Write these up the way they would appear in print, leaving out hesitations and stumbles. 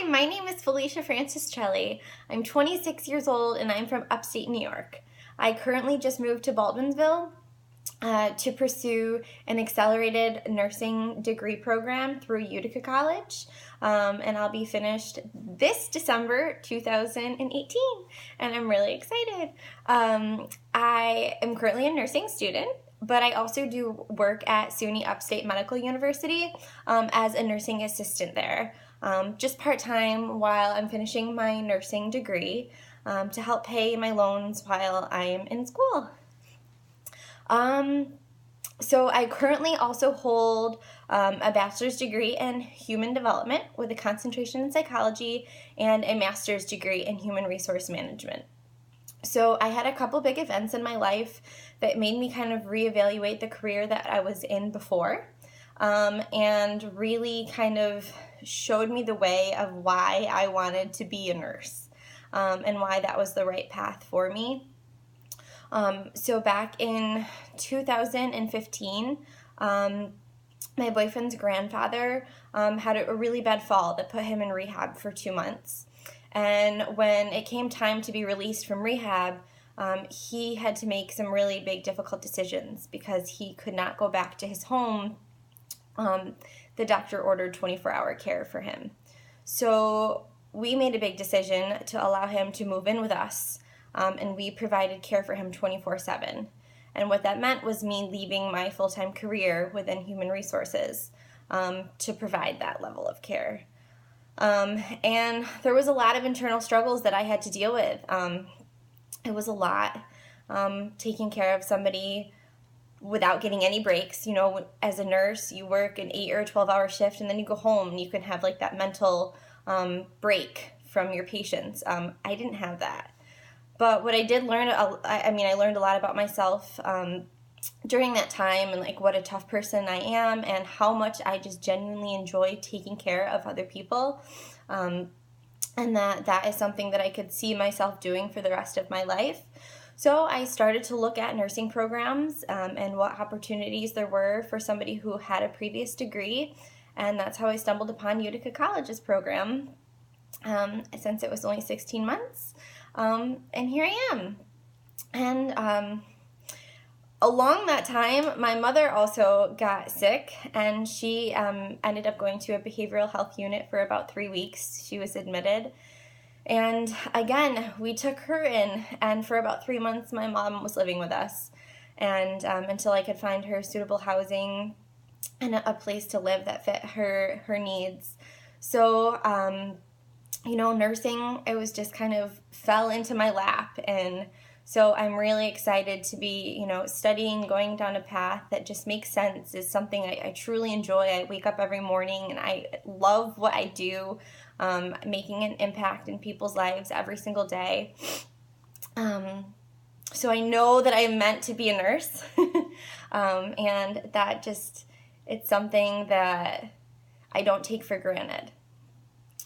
my name is Felicia Francischelli. I'm 26 years old and I'm from upstate New York. I currently just moved to Baldwinsville to pursue an accelerated nursing degree program through Utica College, and I'll be finished this December 2018, and I'm really excited. I am currently a nursing student, but I also do work at SUNY Upstate Medical University as a nursing assistant there, just part-time while I'm finishing my nursing degree to help pay my loans while I am in school. So I currently also hold a bachelor's degree in human development with a concentration in psychology and a master's degree in human resource management. So I had a couple big events in my life that made me kind of reevaluate the career that I was in before, and really kind of showed me the way of why I wanted to be a nurse, and why that was the right path for me. So back in 2015, my boyfriend's grandfather had a really bad fall that put him in rehab for 2 months. And when it came time to be released from rehab, he had to make some really big, difficult decisions because he could not go back to his home. The doctor ordered 24-hour care for him. So we made a big decision to allow him to move in with us. And we provided care for him 24/7. And what that meant was me leaving my full-time career within human resources to provide that level of care. And there was a lot of internal struggles that I had to deal with. It was a lot taking care of somebody without getting any breaks. You know, as a nurse, you work an 8 or 12-hour shift, and then you go home and you can have like that mental break from your patients. I didn't have that. But what I did learn, I learned a lot about myself during that time, and like what a tough person I am and how much I just genuinely enjoy taking care of other people. And that is something that I could see myself doing for the rest of my life. So I started to look at nursing programs and what opportunities there were for somebody who had a previous degree. And that's how I stumbled upon Utica College's program, since it was only 16 months. And here I am. And along that time, my mother also got sick, and she ended up going to a behavioral health unit for about 3 weeks. She was admitted. And again, we took her in, and for about 3 months, my mom was living with us. And until I could find her suitable housing and a place to live that fit her needs. So, nursing, it was just kind of fell into my lap. And so I'm really excited to be, studying, going down a path that just makes sense, is something I truly enjoy. I wake up every morning and I love what I do, making an impact in people's lives every single day. So I know that I am meant to be a nurse, and that it's something that I don't take for granted.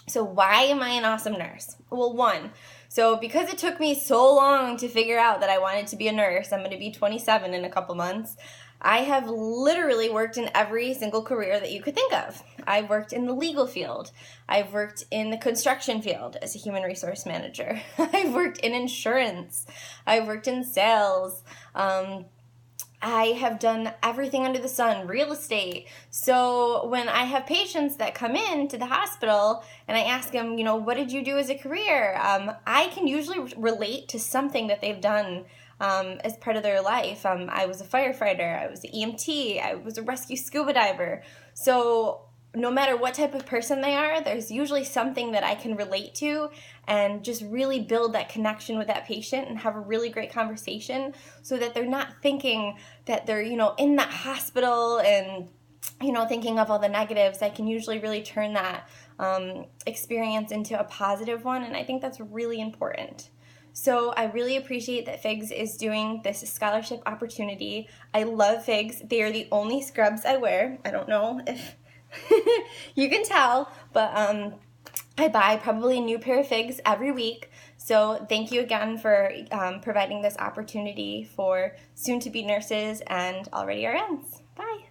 So why am I an awesome nurse? Well, so because it took me so long to figure out that I wanted to be a nurse, I'm going to be 27 in a couple months, I have literally worked in every single career that you could think of. I've worked in the legal field. I've worked in the construction field as a human resource manager. I've worked in insurance. I've worked in sales. I have done everything under the sun, real estate. So when I have patients that come in to the hospital and I ask them, what did you do as a career? I can usually relate to something that they've done as part of their life. I was a firefighter, I was an EMT, I was a rescue scuba diver. So no matter what type of person they are, there's usually something that I can relate to and just really build that connection with that patient and have a really great conversation so that they're not thinking that they're, in that hospital and, thinking of all the negatives. I can usually really turn that experience into a positive one, and I think that's really important. So I really appreciate that FIGS is doing this scholarship opportunity. I love FIGS. They are the only scrubs I wear. I don't know if you can tell, but I buy probably a new pair of FIGS every week. So thank you again for providing this opportunity for soon-to-be nurses and already RNs. Bye.